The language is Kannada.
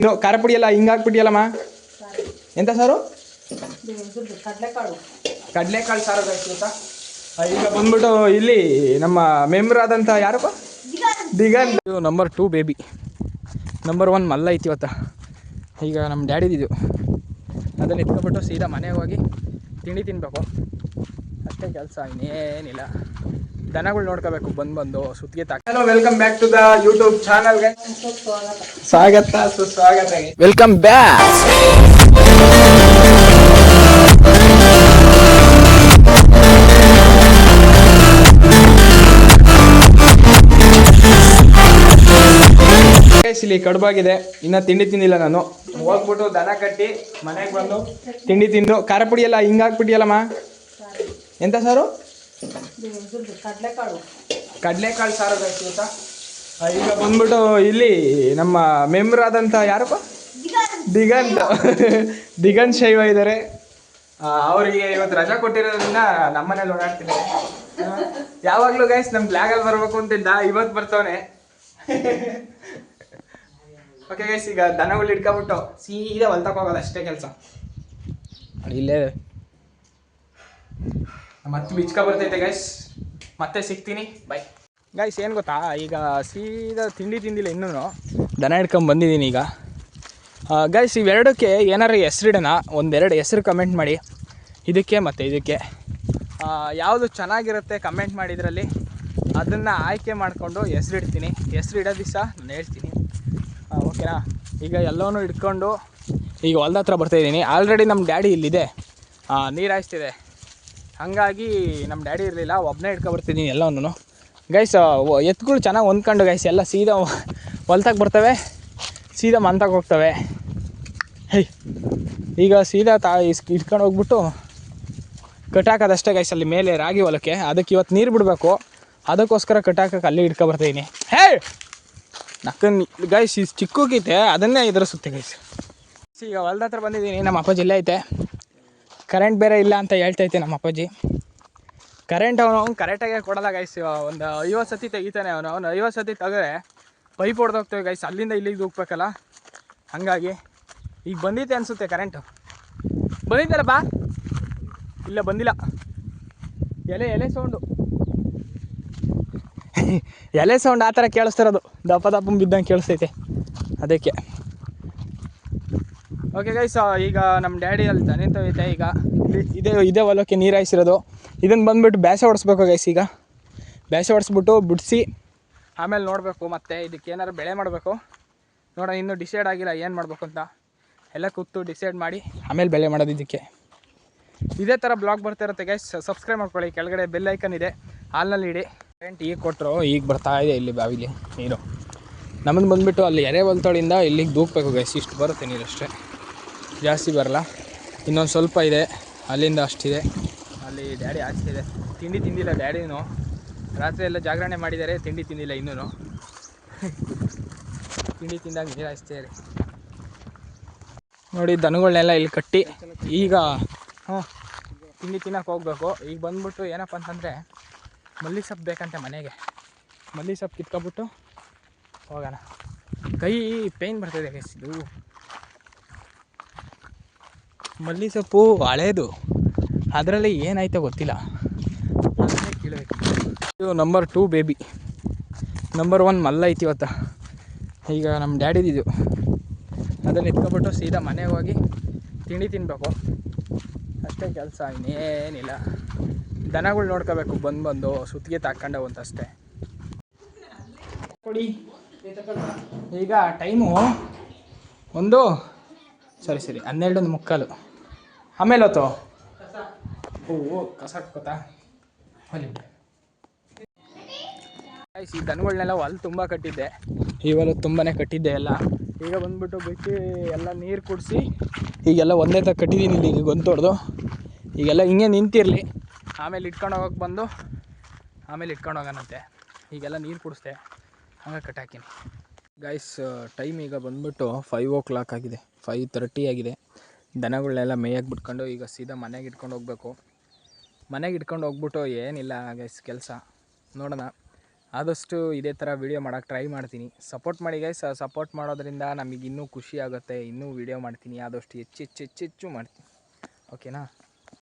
ಇದು ಖಾರ ಪುಡಿ ಎಲ್ಲ ಹಿಂಗೆ ಹಾಕ್ಬಿಟ್ಟಿಯಲ್ಲಮ್ಮ. ಎಂತ ಸಾರು? ಕಡಲೆಕಾಳು ಸಾರು ಗೊತ್ತಾ. ಈಗ ಬಂದ್ಬಿಟ್ಟು ಇಲ್ಲಿ ನಮ್ಮ ಮೆಂಬರ್ ಆದಂಥ ಯಾರಪ್ಪ, ದಿಗಂತ್. ನಂಬರ್ 2 ಬೇಬಿ, ನಂಬರ್ 1 ಮಲ್ಲ ಐತಿ ಇವತ್ತ. ಈಗ ನಮ್ಮ ಡ್ಯಾಡಿದಿದ್ದು ಅದನ್ನು ಎತ್ಕೊಬಿಟ್ಟು ಸೀದಾ ಮನೆಗೆ ಹೋಗಿ ತಿಂಡಿ ತಿನ್ನಬೇಕು, ಅಷ್ಟೇ ಕೆಲಸ, ಇನ್ನೇನಿಲ್ಲ. ದನಗಳು ನೋಡ್ಕೋಬೇಕು ಬಂದು ಸುತ್ತಿಗೆ ತಾಕ. Hello, welcome back to the YouTube ಚಾನಲ್ಗೆ ಸ್ವಾಗತ ಸುಸ್ವಾಗತ. Welcome back. ಇಲ್ಲಿ ಕಡುಬಾಗಿದೆ, ಇನ್ನು ತಿಂಡಿ ತಿಂದಿಲ್ಲ ನಾನು. ಹೋಗ್ಬಿಟ್ಟು ದನ ಕಟ್ಟಿ ಮನೆಗೆ ಬಂದು ತಿಂಡಿ ತಿಂದು. ಖಾರ ಪುಡಿ ಎಲ್ಲ ಹಿಂಗೆ ಹಾಕ್ಬಿಟ್ಟಿಯಲ್ಲಮ್ಮ. ಎಂತ ಸಾರು? ಕಡಲೆಕಾಳು ಸಾರು ಗೊತ್ತಾ. ಈಗ ಬಂದ್ಬಿಟ್ಟು ಇಲ್ಲಿ ನಮ್ಮ ಮೆಂಬರ್ ಆದಂಥ ಯಾರಪ್ಪ, ದಿಗಂತ್ ಶೈವ ಇದ್ದಾರೆ. ಅವರಿಗೆ ಇವತ್ತು ರಜಾ ಕೊಟ್ಟಿರೋದ್ರಿಂದ ನಮ್ಮನೇಲಿ ಓಡಾಡ್ತಿದ್ದಾರೆ. ಯಾವಾಗಲೂ ಗೈಸ್ ನಮ್ಮ ಬ್ಲಾಗಲ್ಲಿ ಬರ್ಬೇಕು ಅಂತಿದ್ದ, ಇವತ್ತು ಬರ್ತವನೆ. ಓಕೆ ಗೈಸ್, ಈಗ ದನಗಳು ಹಿಡ್ಕೊಬಿಟ್ಟು ಸೀದಾ ಹೊಲ್ತಕ್ಕೆ ಹೋಗೋದು, ಅಷ್ಟೇ ಕೆಲಸ. ಇಲ್ಲೇ ಮತ್ತೆ ಬಿಚ್ಕೊ ಬರ್ತೈತೆ ಗೈಸ್, ಮತ್ತೆ ಸಿಗ್ತೀನಿ, ಬಾಯ್ ಗೈಸ್. ಏನು ಗೊತ್ತಾ, ಈಗ ಸೀದಾ ತಿಂಡಿ ತಿಂದಿಲ್ಲ ಇನ್ನೂ, ದನ ಹಿಡ್ಕೊಂಡು ಬಂದಿದ್ದೀನಿ ಈಗ. ಗೈಸ್, ಇವೆರಡಕ್ಕೆ ಏನಾರು ಹೆಸ್ರಿಡೋಣ, ಒಂದೆರಡು ಹೆಸ್ರು ಕಮೆಂಟ್ ಮಾಡಿ. ಇದಕ್ಕೆ ಮತ್ತು ಇದಕ್ಕೆ ಯಾವುದು ಚೆನ್ನಾಗಿರುತ್ತೆ ಕಮೆಂಟ್ ಮಾಡಿದ್ರಲ್ಲಿ ಅದನ್ನು ಆಯ್ಕೆ ಮಾಡಿಕೊಂಡು ಹೆಸ್ರಿಡ್ತೀನಿ. ಹೆಸ್ರಿಡೋ ದಿವಸ ನಾನು ಹೇಳ್ತೀನಿ, ಓಕೆನಾ. ಈಗ ಎಲ್ಲವೂ ಹಿಡ್ಕೊಂಡು ಈಗ ಹೊಲ್ದ ಹತ್ರ ಬರ್ತಾಯಿದ್ದೀನಿ. ಆಲ್ರೆಡಿ ನಮ್ಮ ಡ್ಯಾಡಿ ಇಲ್ಲಿದೆ, ನೀರು ಹಾಯಿಸ್ತಿದೆ. ಹಾಗಾಗಿ ನಮ್ಮ ಡ್ಯಾಡಿ ಇರಲಿಲ್ಲ, ಒಬ್ಬನೇ ಹಿಡ್ಕೊಬರ್ತಿದ್ದೀನಿ ಎಲ್ಲವನ್ನೂ. ಗೈಸ್, ಎತ್ತುಗಳು ಚೆನ್ನಾಗಿ ಹೊಂದ್ಕೊಂಡು ಗೈಸ್ ಎಲ್ಲ ಸೀದಾ ಹೊಲ್ತಾಗ ಬರ್ತವೆ, ಸೀದಾ ಮಂತಾಗ ಹೋಗ್ತವೆ. ಈಗ ಸೀದಾ ಇಟ್ಕೊಂಡು ಹೋಗ್ಬಿಟ್ಟು ಕಟ್ಟಾಕೋದಷ್ಟೇ ಗೈಸ್, ಅಲ್ಲಿ ಮೇಲೆ ರಾಗಿ ಹೊಲಕ್ಕೆ. ಅದಕ್ಕೆ ಇವತ್ತು ನೀರು ಬಿಡಬೇಕು, ಅದಕ್ಕೋಸ್ಕರ ಕಟ್ಟಾಕಕ್ಕೆ ಅಲ್ಲಿ ಹಿಡ್ಕೊಬರ್ತಾಯಿದ್ದೀನಿ. ನಕ್ಕನ್ ಗೈಸ್, ಈ ಚಿಕ್ಕುಗೈತೆ ಅದನ್ನೇ ಎದುರಿಸುತ್ತೆ ಗೈಸ್. ಈಗ ಹೊಲ್ದ ಹತ್ರ ಬಂದಿದ್ದೀನಿ, ನಮ್ಮ ಅಪ್ಪಾಜಿ ಇಲ್ಲೇ ಐತೆ. ಕರೆಂಟ್ ಬೇರೆ ಇಲ್ಲ ಅಂತ ಹೇಳ್ತೈತೆ ನಮ್ಮ ಅಪ್ಪಾಜಿ. ಕರೆಂಟ್ ಅವನು ಕರೆಕ್ಟಾಗೆ ಕೊಡಲ್ಲ ಗೈಸ್. ಒಂದು 50 ಸತಿ ತೆಗಿತಾನೆ ಅವನು 50 ಸತಿ ತೆಗೆದ್ರೆ ಪೈಪ್ ಹೊಡೆದೋಗ್ತೇವೆ ಗೈಸ್, ಅಲ್ಲಿಂದ ಇಲ್ಲಿಗೆ ಹೋಗ್ಬೇಕಲ್ಲ. ಹಾಗಾಗಿ ಈಗ ಬಂದಿತ್ತೆ ಅನಿಸುತ್ತೆ ಕರೆಂಟು. ಬಂದಿದ್ದಲ್ಲಪ್ಪ? ಇಲ್ಲ ಬಂದಿಲ್ಲ. ಎಲೆ ಸೌಂಡು ಆ ಥರ ಕೇಳಿಸ್ತಿರೋದು, ದಪ್ಪ ಬಿದ್ದಂಗೆ ಕೇಳಿಸ್ತೈತೆ ಅದಕ್ಕೆ. ಓಕೆ ಗೈಸ್, ಈಗ ನಮ್ಮ ಡ್ಯಾಡಿ ಅಲ್ಲಿ ದನಿಂತೈತೆ. ಈಗ ಇದೇ ಹೊಲಕ್ಕೆ ನೀರು ಹಾಯಿಸಿರೋದು. ಇದನ್ನು ಬಂದುಬಿಟ್ಟು ಬೇಸೆ ಹೊಡಿಸ್ಬೇಕು ಗೈಸ್. ಈಗ ಬೇಸೆ ಹೊಡಿಸ್ಬಿಟ್ಟು ಬಿಡಿಸಿ ಆಮೇಲೆ ನೋಡಬೇಕು, ಮತ್ತು ಇದಕ್ಕೆ ಏನಾರು ಬೆಳೆ ಮಾಡಬೇಕು. ನೋಡೋಣ, ಇನ್ನೂ ಡಿಸೈಡ್ ಆಗಿಲ್ಲ ಏನು ಮಾಡಬೇಕು ಅಂತ. ಎಲ್ಲ ಕೂತು ಡಿಸೈಡ್ ಮಾಡಿ ಆಮೇಲೆ ಬೆಳೆ ಮಾಡೋದು. ಇದಕ್ಕೆ ಇದೇ ಥರ ಬ್ಲಾಗ್ ಬರ್ತಿರುತ್ತೆ ಗೈಸ್. ಸಬ್ಸ್ಕ್ರೈಬ್ ಮಾಡ್ಕೊಳ್ಳಿ, ಕೆಳಗಡೆ ಬೆಲ್ ಐಕನ್ ಇದೆ, ಹಾಲ್ನಲ್ಲಿ ಇಡಿ. ಕರೆಂಟ್ ಈಗ ಕೊಟ್ಟರು, ಈಗ ಬರ್ತಾಯಿದೆ ಇಲ್ಲಿ ಬಾವಿಲಿ ನೀರು. ನಮ್ಮದು ಬಂದುಬಿಟ್ಟು ಅಲ್ಲಿ ಎರೆ ಹೊಲ್ತೋಳಿಂದ ಇಲ್ಲಿಗೆ ದೂಕಬೇಕು ಗೈಸ್. ಇಷ್ಟು ಬರುತ್ತೆ ನೀರಷ್ಟೇ, ಜಾಸ್ತಿ ಬರಲ್ಲ. ಇನ್ನೊಂದು ಸ್ವಲ್ಪ ಇದೆ, ಅಲ್ಲಿಂದ ಅಷ್ಟಿದೆ. ಅಲ್ಲಿ ಡ್ಯಾಡಿ ಹಾಕ್ತಿದೆ. ತಿಂಡಿ ತಿಂದಿಲ್ಲ ಡ್ಯಾಡಿನೂ, ರಾತ್ರಿ ಎಲ್ಲ ಜಾಗರಣೆ ಮಾಡಿದ್ದಾರೆ, ತಿಂಡಿ ತಿಂದಿಲ್ಲ ಇನ್ನೂ. ತಿಂಡಿ ತಿಂದಾಗ ನೀರು ಹಾಯಿಸ್ತೀರಿ ನೋಡಿ. ದನಗಳನ್ನೆಲ್ಲ ಇಲ್ಲಿ ಕಟ್ಟಿ ಈಗ ತಿಂಡಿ ತಿನ್ನೋಕೆ ಹೋಗ್ಬೇಕು. ಈಗ ಬಂದ್ಬಿಟ್ಟು ಏನಪ್ಪ ಅಂತಂದರೆ ಮಲ್ಲಿಗೆ ಸೊಪ್ಪು ಬೇಕಂತೆ ಮನೆಗೆ. ಮಲ್ಲಿಗೆ ಸೊಪ್ಪು ಕಿತ್ಕೊಬಿಟ್ಟು ಹೋಗೋಣ. ಕೈ ಪೇಯ್ನ್ ಬರ್ತಾಯಿದೆ ಗೈಸ್. ಇದು ಮಲ್ಲಿಗೆ ಸೊಪ್ಪು ಹಳೇದು, ಅದರಲ್ಲಿ ಏನಾಯ್ತೋ ಗೊತ್ತಿಲ್ಲ, ಅದನ್ನೇ ಕೀಳಬೇಕು. ಇದು ನಂಬರ್ 2 ಬೇಬಿ, ನಂಬರ್ 1 ಮಲ್ಲ ಐತಿ ಇವತ್ತ. ಈಗ ನಮ್ಮ ಡ್ಯಾಡಿದಿದ್ದು ಅದನ್ನು ಎತ್ಕೊಬಿಟ್ಟು ಸೀದಾ ಮನೆಗೆ ಹೋಗಿ ತಿಂಡಿ ತಿನ್ನಬೇಕು, ಅಷ್ಟೇ ಕೆಲಸ, ಇನ್ನೇನಿಲ್ಲ. ದನಗಳು ನೋಡ್ಕೋಬೇಕು ಬಂದು ಸುತ್ತಿಗೆ ತಾಕೊಂಡವು ಅಂತ ಅಷ್ಟೇ. ಕೊಡಿ. ಈಗ ಟೈಮು ಸರಿ 12:45. ಆಮೇಲೆ ಹೊತ್ತು ಕಸ ಹಾಕೋತಾ ಹೊಲಿ. ಈ ದನಗಳನ್ನೆಲ್ಲ ಹೊಲ ತುಂಬ ಕಟ್ಟಿದ್ದೆ, ಈ ಹೊಲ ತುಂಬಾ ಕಟ್ಟಿದ್ದೆ ಎಲ್ಲ. ಈಗ ಬಂದ್ಬಿಟ್ಟು ಬಿಟ್ಟು ಎಲ್ಲ ನೀರು ಕುಡಿಸಿ ಈಗೆಲ್ಲ ಒಂದೇ ತ ಕಟ್ಟಿದ್ದೀನಿ. ಇಲ್ಲಿ ಈಗ ಗೊಂತೊಡ್ದು ಈಗೆಲ್ಲ ಹಿಂಗೆ ನಿಂತಿರಲಿ, ಆಮೇಲೆ ಇಟ್ಕೊಂಡು ಹೋಗೋಕೆ ಬಂದು ಆಮೇಲೆ ಇಟ್ಕೊಂಡು ಹೋಗೋಣಂತೆ. ಈಗೆಲ್ಲ ನೀರು ಕುಡಿಸ್ದೆ, ಹಂಗೆ ಕಟ್ಟಾಕಿನಿ ಗೈಸ್. ಟೈಮ್ ಈಗ ಬಂದ್ಬಿಟ್ಟು 5 o'clock ಆಗಿದೆ, 5:30 ಆಗಿದೆ. ದನಗಳನ್ನೆಲ್ಲ ಮೇಯಕ್ಕೆ ಬಿಟ್ಕೊಂಡು ಈಗ ಸೀದಾ ಮನೆಗೆ ಇಟ್ಕೊಂಡು ಹೋಗ್ಬೇಕು. ಮನೆಗೆ ಇಟ್ಕೊಂಡು ಹೋಗ್ಬಿಟ್ಟು ಏನಿಲ್ಲ ಗೈಸ್ ಕೆಲಸ, ನೋಡೋಣ. ಆದಷ್ಟು ಇದೇ ಥರ ವೀಡಿಯೋ ಮಾಡೋಕ್ಕೆ ಟ್ರೈ ಮಾಡ್ತೀನಿ. ಸಪೋರ್ಟ್ ಮಾಡಿ ಗೈಸ್. ಸಪೋರ್ಟ್ ಮಾಡೋದ್ರಿಂದ ನಮಗೆ ಇನ್ನೂ ಖುಷಿ ಆಗುತ್ತೆ. ಇನ್ನೂ ವೀಡಿಯೋ ಮಾಡ್ತೀನಿ, ಆದಷ್ಟು ಹೆಚ್ಚು ಮಾಡ್ತೀನಿ. ಓಕೆನಾ?